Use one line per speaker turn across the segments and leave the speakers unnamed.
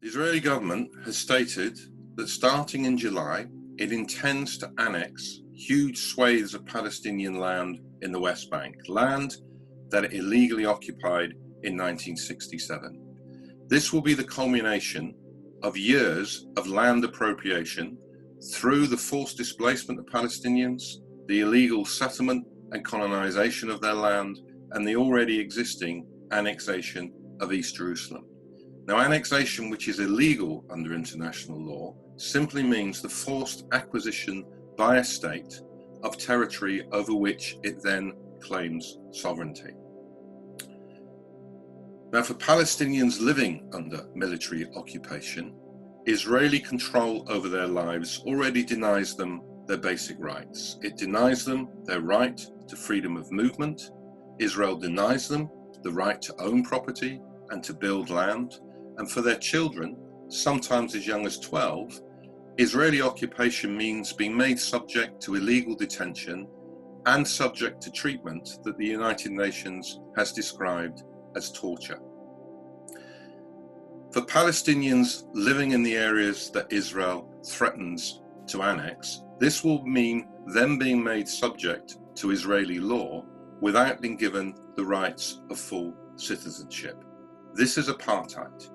The Israeli government has stated that starting in July, it intends to annex huge swathes of Palestinian land in the West Bank, land that it illegally occupied in 1967. This will be the culmination of years of land appropriation through the forced displacement of Palestinians, the illegal settlement and colonization of their land, and the already existing annexation of East Jerusalem. Now, annexation, which is illegal under international law, simply means the forced acquisition by a state of territory over which it then claims sovereignty. Now, for Palestinians living under military occupation, Israeli control over their lives already denies them their basic rights. It denies them their right to freedom of movement. Israel denies them the right to own property and to build land. And for their children, sometimes as young as 12, Israeli occupation means being made subject to illegal detention and subject to treatment that the United Nations has described as torture. For Palestinians living in the areas that Israel threatens to annex, this will mean them being made subject to Israeli law without being given the rights of full citizenship. This is apartheid.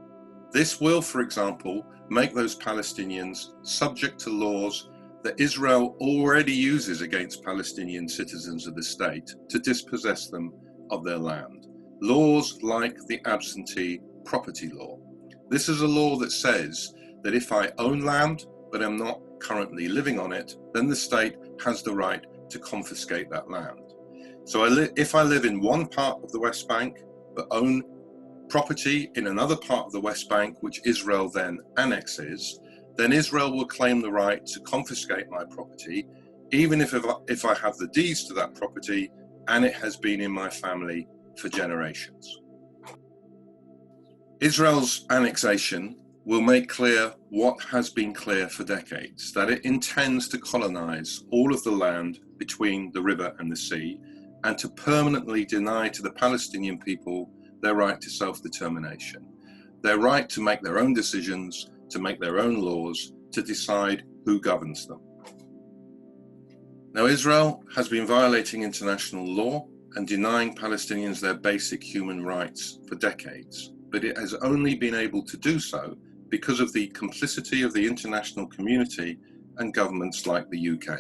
This will, for example, make those Palestinians subject to laws that Israel already uses against Palestinian citizens of the state to dispossess them of their land. Laws like the absentee property law. This is a law that says that if I own land, but am not currently living on it, then the state has the right to confiscate that land. So if I live in one part of the West Bank, but own property in another part of the West Bank, which Israel then annexes, then Israel will claim the right to confiscate my property, even if I have the deeds to that property and it has been in my family for generations. Israel's annexation will make clear what has been clear for decades, that it intends to colonize all of the land between the river and the sea and to permanently deny to the Palestinian people their right to self-determination, their right to make their own decisions, to make their own laws, to decide who governs them. Now, Israel has been violating international law and denying Palestinians their basic human rights for decades, but it has only been able to do so because of the complicity of the international community and governments like the UK.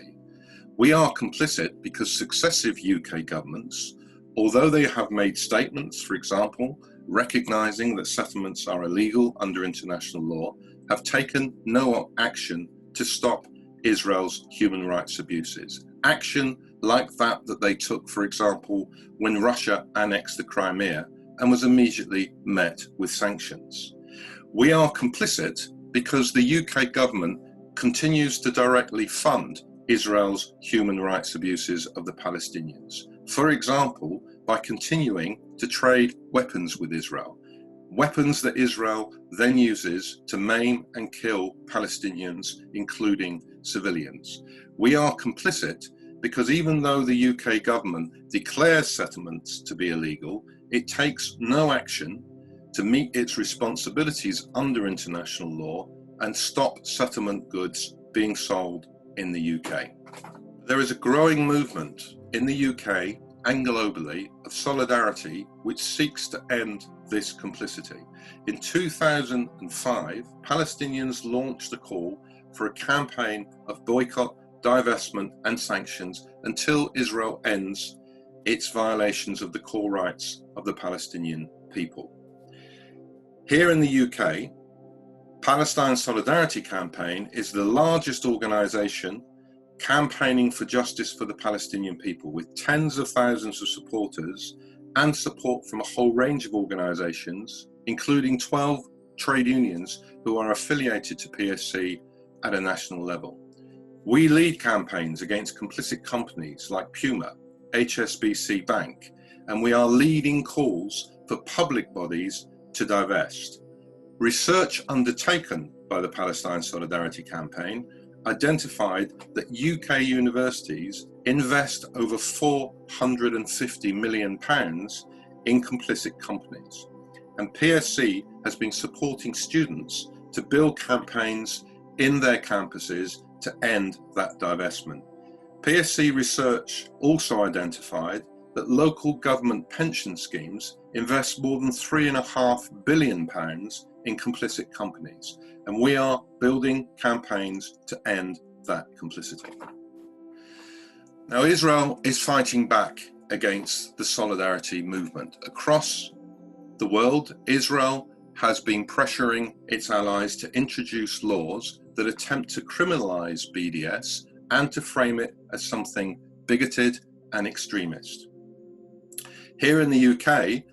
We are complicit because successive UK governments, although they have made statements, for example, recognizing that settlements are illegal under international law, have taken no action to stop Israel's human rights abuses. Action like that they took, for example, when Russia annexed the Crimea and was immediately met with sanctions. We are complicit because the UK government continues to directly fund Israel's human rights abuses of the Palestinians. For example, by continuing to trade weapons with Israel, weapons that Israel then uses to maim and kill Palestinians, including civilians. We are complicit because even though the UK government declares settlements to be illegal, it takes no action to meet its responsibilities under international law and stop settlement goods being sold in the UK. There is a growing movement in the UK and globally of solidarity which seeks to end this complicity. In 2005, Palestinians launched a call for a campaign of boycott, divestment and sanctions until Israel ends its violations of the core rights of the Palestinian people. Here in the UK, Palestine Solidarity Campaign is the largest organisation campaigning for justice for the Palestinian people, with tens of thousands of supporters and support from a whole range of organisations, including 12 trade unions who are affiliated to PSC at a national level. We lead campaigns against complicit companies like Puma, HSBC Bank, and we are leading calls for public bodies to divest. Research undertaken by the Palestine Solidarity Campaign identified that UK universities invest over £450 million in complicit companies. And PSC has been supporting students to build campaigns in their campuses to end that divestment. PSC research also identified that local government pension schemes invest more than £3.5 billion in complicit companies, and we are building campaigns to end that complicity. Now, Israel is fighting back against the solidarity movement. Across the world, Israel has been pressuring its allies to introduce laws that attempt to criminalize BDS and to frame it as something bigoted and extremist. Here in the UK,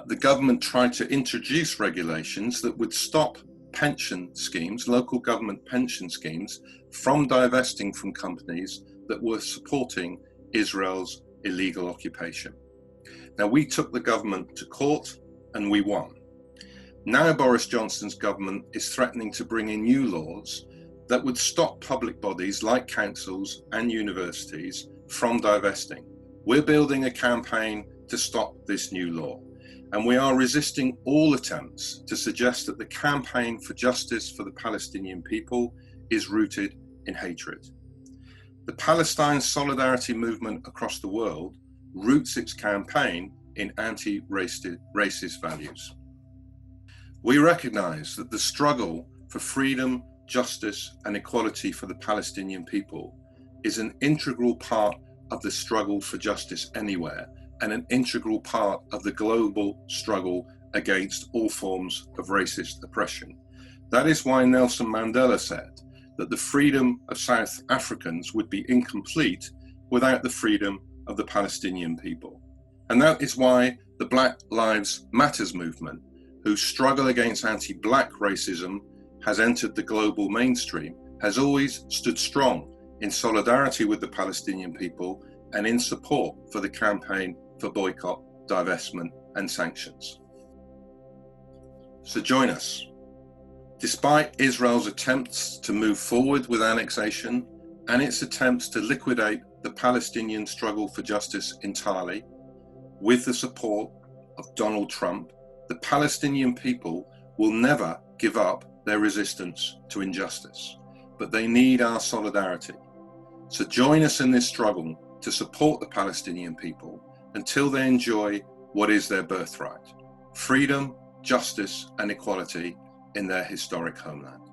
the government tried to introduce regulations that would stop pension schemes, local government pension schemes, from divesting from companies that were supporting Israel's illegal occupation. Now, we took the government to court and we won. Now Boris Johnson's government is threatening to bring in new laws that would stop public bodies like councils and universities from divesting. We're building a campaign to stop this new law, and we are resisting all attempts to suggest that the campaign for justice for the Palestinian people is rooted in hatred. The Palestine solidarity movement across the world roots its campaign in anti-racist values. We recognize that the struggle for freedom, justice, and equality for the Palestinian people is an integral part of the struggle for justice anywhere, and an integral part of the global struggle against all forms of racist oppression. That is why Nelson Mandela said that the freedom of South Africans would be incomplete without the freedom of the Palestinian people. And that is why the Black Lives Matters movement, whose struggle against anti-Black racism has entered the global mainstream, has always stood strong in solidarity with the Palestinian people and in support for the campaign for boycott, divestment, and sanctions. So join us. Despite Israel's attempts to move forward with annexation and its attempts to liquidate the Palestinian struggle for justice entirely, with the support of Donald Trump, the Palestinian people will never give up their resistance to injustice, but they need our solidarity. So join us in this struggle to support the Palestinian people until they enjoy what is their birthright: freedom, justice, and equality in their historic homeland.